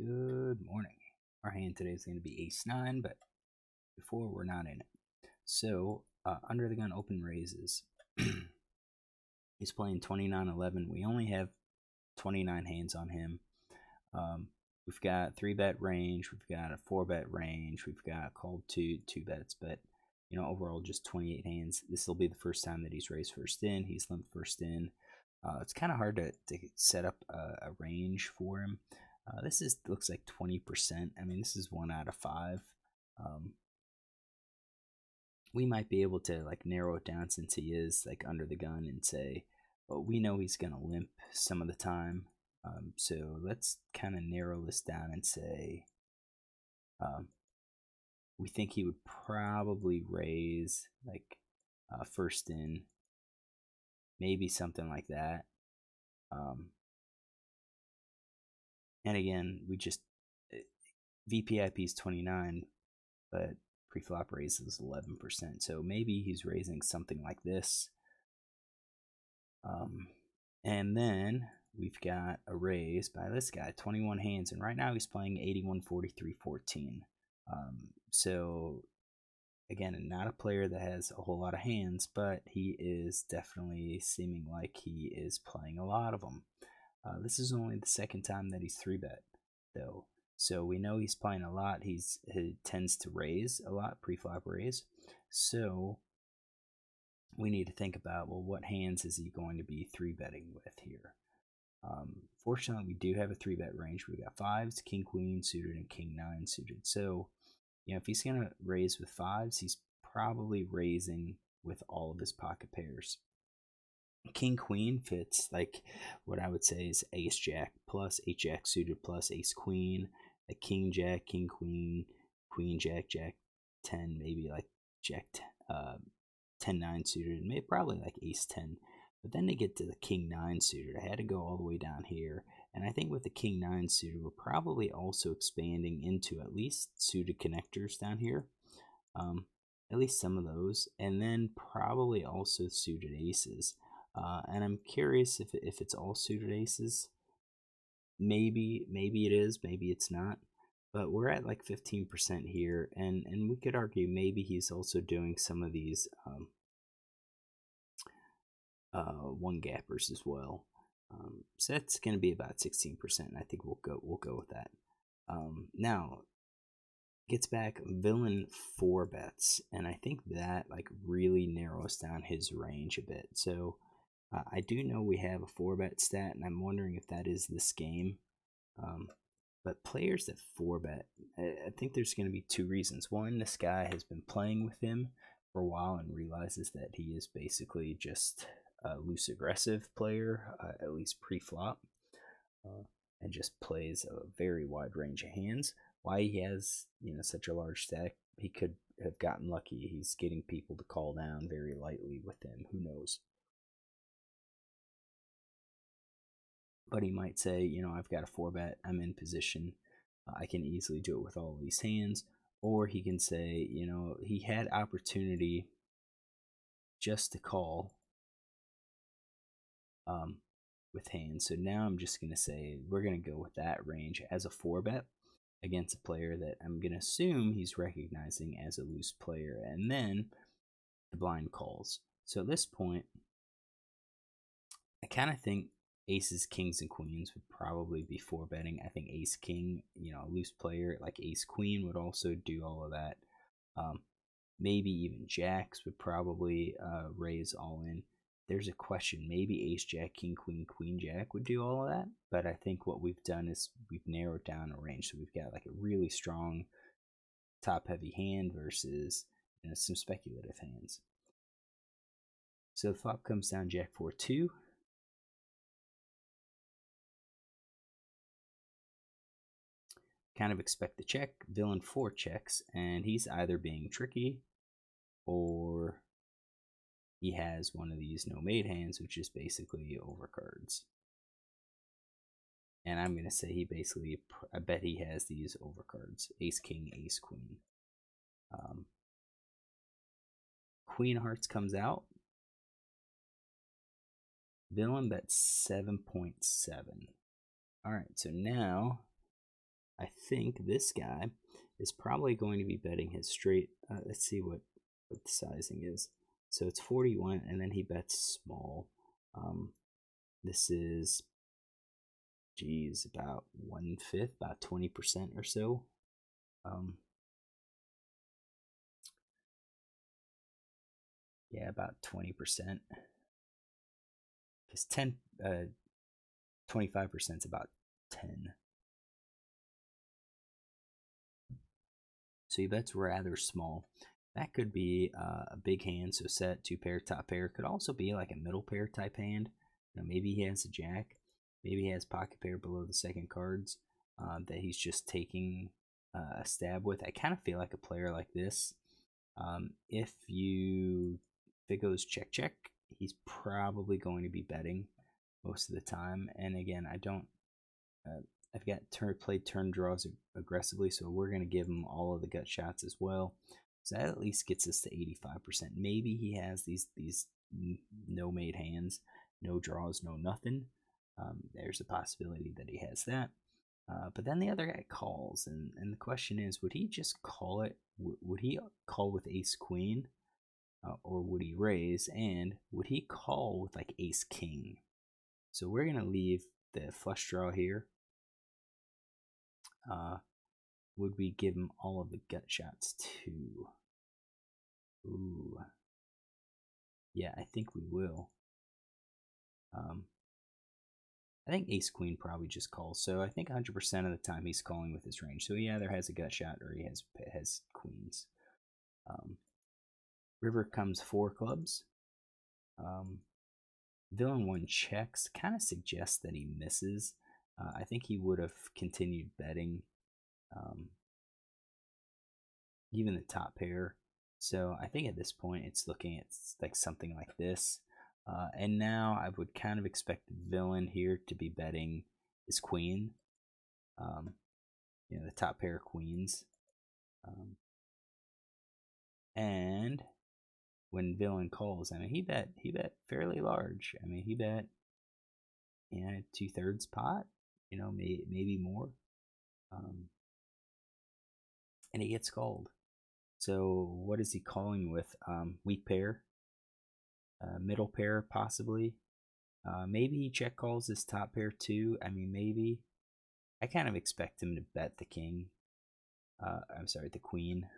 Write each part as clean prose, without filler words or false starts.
Good morning. Our hand today is going to be ace 9, but before we're not in it. So, under the gun open raises. He's playing 29-11. We only have 29 hands on him. We've got 3-bet range, we've got a 4-bet range, we've got called 2 bets, but overall just 28 hands. This will be the first time that he's raised first in. He's limped first in. It's kind of hard to set up a range for him. This looks like 20%. I mean, this is 1 out of 5. We might be able to like narrow it down since he is like under the gun and say, well, we know he's gonna limp some of the time. So let's kind of narrow this down and say we think he would probably raise like first in, maybe something like that. And again, we just VPIP is 29, but preflop raise is 11%. So maybe he's raising something like this. And then we've got a raise by this guy, 21 hands, and right now he's playing 81, 43, 14. So again, not a player that has a whole lot of hands, but he is definitely seeming like he is playing a lot of them. This is only the second time that he's 3-bet, though. So we know he's playing a lot. He tends to raise a lot, pre-flop raise. So we need to think about, well, what hands is he going to be 3-betting with here? Fortunately, we do have a 3-bet range. We got 5s, king, queen suited, and king 9 suited. So, if he's going to raise with 5s, he's probably raising with all of his pocket pairs. King queen fits like what I would say is ace jack plus ace jack suited plus ace queen, like king jack, king queen, queen jack, jack 10, maybe like jack 10 9 suited, and maybe probably like ace 10. But then to get to the king 9 suited, I had to go all the way down here. And I think with the king 9 suited, we're probably also expanding into at least suited connectors down here. At least some of those. And then probably also suited aces. And I'm curious if it's all suited aces. Maybe it is, maybe it's not. But we're at like 15% here. And we could argue maybe he's also doing some of these one gappers as well. So that's going to be about 16%. I think we'll go with that. Now gets back villain 4 bets, and I think that like really narrows down his range a bit. So I do know we have a 4-bet stat, and I'm wondering if that is this game. But players that 4-bet, I think there's going to be 2 reasons. One, this guy has been playing with him for a while and realizes that he is basically just a loose aggressive player, at least pre-flop, and just plays a very wide range of hands. Why he has such a large stack, he could have gotten lucky. He's getting people to call down very lightly with him. Who knows? But he might say, I've got a 4-bet, I'm in position, I can easily do it with all of these hands. Or he can say, he had opportunity just to call with hands. So now I'm just going to say we're going to go with that range as a 4-bet against a player that I'm going to assume he's recognizing as a loose player. And then the blind calls. So at this point, I kind of think aces, kings, and queens would probably be 4-betting. I think ace king, a loose player like ace queen would also do all of that. Maybe even jacks would probably raise all in. There's a question, maybe ace jack, king queen, queen jack would do all of that. But I think what we've done is we've narrowed down a range. So we've got like a really strong top heavy hand versus some speculative hands. So the flop comes down jack 4-2. Kind of expect the check. Villain 4 checks, and he's either being tricky or he has one of these no mate hands, which is basically overcards. And I'm going to say he basically, I bet he has these overcards. Ace king, ace queen. Queen of hearts comes out. Villain bets 7.7. All right, so now I think this guy is probably going to be betting his straight. Let's see what the sizing is. So it's 41, and then he bets small. This is, geez, about 1/5, about 20% or so. Yeah, about 20%. Because 25% is about 10. So he bets rather small. That could be a big hand, so set, 2 pair, top pair. Could also be like a middle pair type hand. Maybe he has a jack. Maybe he has pocket pair below the second cards that he's just taking a stab with. I kind of feel like a player like this. If it goes check check, he's probably going to be betting most of the time. And again, I've got played turn draws aggressively, so we're going to give him all of the gut shots as well. So that at least gets us to 85%. Maybe he has these no made hands, no draws, no nothing. There's a possibility that he has that. But then the other guy calls, and the question is, would he just call it? Would he call with ace queen, or would he raise? And would he call with like ace king? So we're gonna leave the flush draw here. Would we give him all of the gut shots too? Ooh, yeah, I think we will. I think ace queen probably just calls. So I think 100% of the time he's calling with his range. So he either has a gut shot or he has queens. River comes 4 clubs. Villain 1 checks. Kind of suggests that he misses. I think he would have continued betting even the top pair. So I think at this point it's looking at like something like this. And now I would kind of expect Villain here to be betting his queen. The top pair of queens. And when Villain calls, I mean, he bet fairly large. I mean, he bet 2/3 pot, maybe more. And he gets called. So what is he calling with? Weak pair, middle pair possibly. Maybe he check calls his top pair too. I mean, maybe. I kind of expect him to bet the king. I'm sorry, the queen.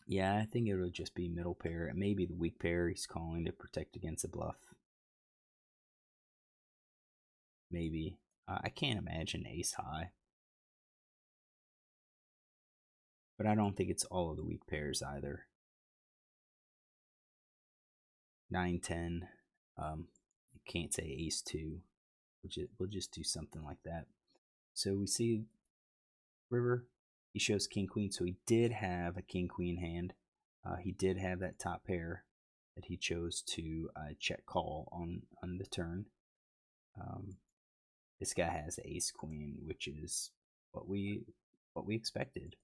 Yeah, I think it'll just be middle pair. And maybe the weak pair he's calling to protect against a bluff. Maybe. I can't imagine ace high. But I don't think it's all of the weak pairs either. 9-10. You can't say ace 2. We'll just do something like that. So we see River. He shows king queen, so he did have a king queen hand. He did have that top pair that he chose to check call on the turn. This guy has ace queen, which is what we expected.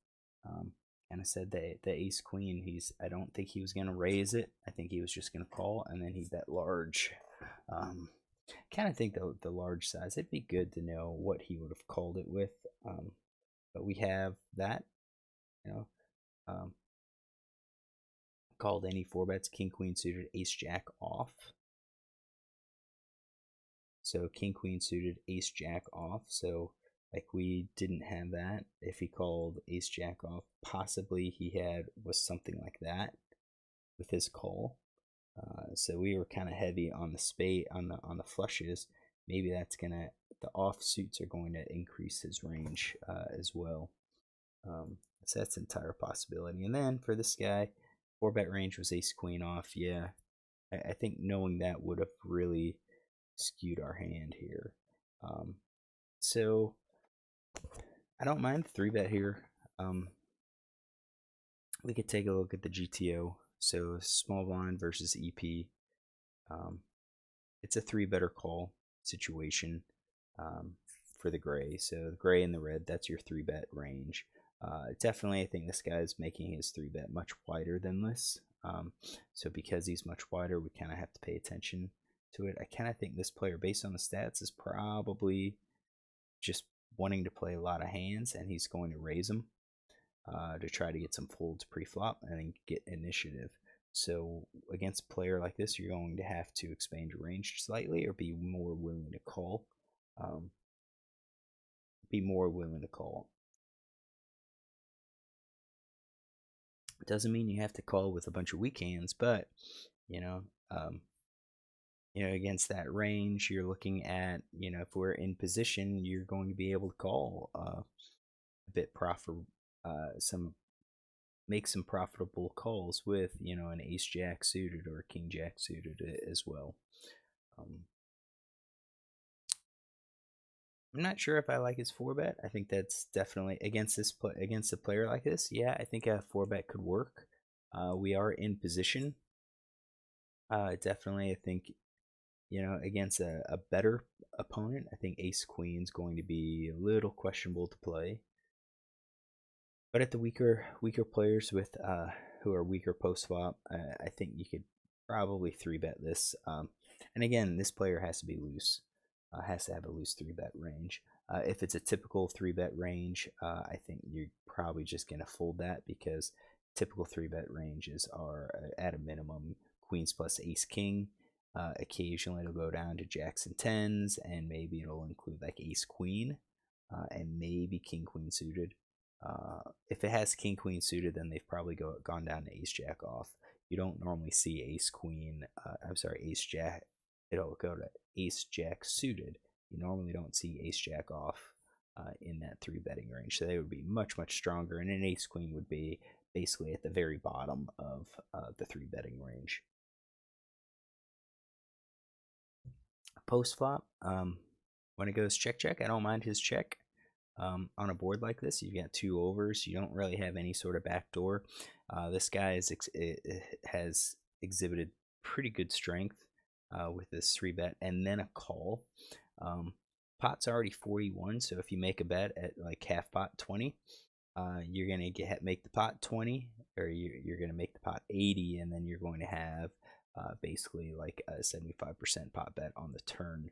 And I said the ace queen. I don't think he was gonna raise it. I think he was just gonna call, and then he bet large. Kind of think the large size. It'd be good to know what he would have called it with. But we have that. Called any 4 bets. King queen suited, ace jack off. So king queen suited, ace jack off. So like we didn't have that. If he called ace jack off, possibly he was something like that with his call. So we were kind of heavy on the spade, on the flushes. Maybe the offsuits are going to increase his range as well. So that's an entire possibility. And then for this guy, 4-bet range was ace queen off. Yeah, I think knowing that would have really skewed our hand here. So I don't mind 3-bet here. We could take a look at the GTO. So small blind versus EP. It's a 3-better call situation for the gray. So the gray and the red, that's your 3-bet range. Definitely, I think this guy's making his 3-bet much wider than this. So because he's much wider, we kind of have to pay attention. to it. I kind of think this player, based on the stats, is probably just wanting to play a lot of hands, and he's going to raise them to try to get some folds pre-flop and then get initiative. So against a player like this, you're going to have to expand your range slightly or be more willing to call. It doesn't mean you have to call with a bunch of weak hands, but you know, against that range, you're looking at, if we're in position, you're going to be able to call a bit make some profitable calls with, an ace jack suited or a king jack suited as well. I'm not sure if I like his 4-bet. I think that's definitely against a player like this. Yeah, I think a 4-bet could work. We are in position. Definitely, I think, against a better opponent, I think ace queen's going to be a little questionable to play. But at the weaker players with who are weaker post flop, I think you could probably 3-bet this. And again, this player has to be loose. Has to have a loose 3-bet range. If it's a typical 3-bet range, I think you're probably just going to fold that, because typical 3-bet ranges are at a minimum queens plus ace king. Occasionally it'll go down to jacks and tens, and maybe it'll include like ace queen and maybe king queen suited. If it has king queen suited, then they've probably gone down to ace jack off. You don't normally see ace queen. Ace jack. It'll go to ace jack suited. You normally don't see ace jack off in that 3-betting range, so they would be much stronger, and an ace queen would be basically at the very bottom of the 3-betting range. Post flop, when it goes check check, I don't mind his check. On a board like this, you've got 2 overs. You don't really have any sort of backdoor. This guy has exhibited pretty good strength with this 3-bet and then a call. Pot's already 41, so if you make a bet at like half pot 20, you're gonna make the pot 20, or you're gonna make the pot 80, and then you're going to have basically like a 75% pot bet on the turn.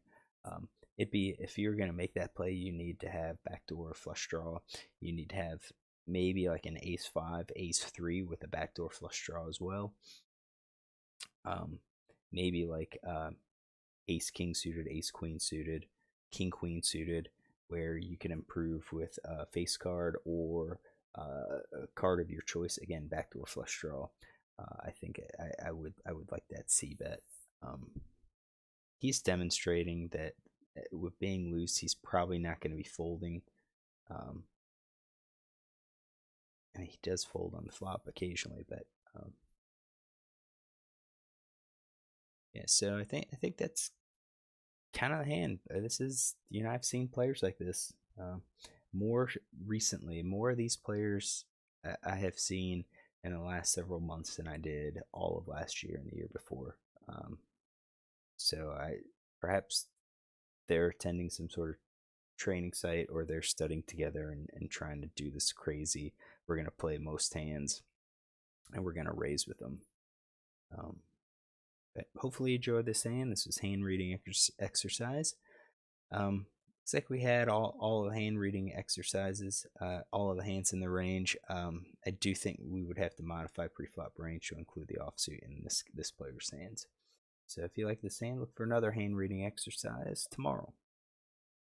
If you're gonna make that play, you need to have backdoor flush draw. You need to have maybe like an ace 5, ace 3 with a backdoor flush draw as well. Maybe like ace king suited, ace queen suited, king queen suited, where you can improve with a face card or a card of your choice. Again, backdoor flush draw. I think I would like that c-bet. He's demonstrating that with being loose, he's probably not going to be folding. And he does fold on the flop occasionally, but yeah. So I think that's kind of the hand. This is, I've seen players like this more recently. More of these players I have seen in the last several months than I did all of last year and the year before. So perhaps they're attending some sort of training site, or they're studying together and trying to do this crazy, we're going to play most hands and we're going to raise with them. But hopefully you enjoyed this hand. This was hand reading exercise. Looks like we had all of the hand reading exercises, all of the hands in the range. I do think we would have to modify pre-flop range to include the offsuit in this player's hands. So if you like this hand, look for another hand reading exercise tomorrow.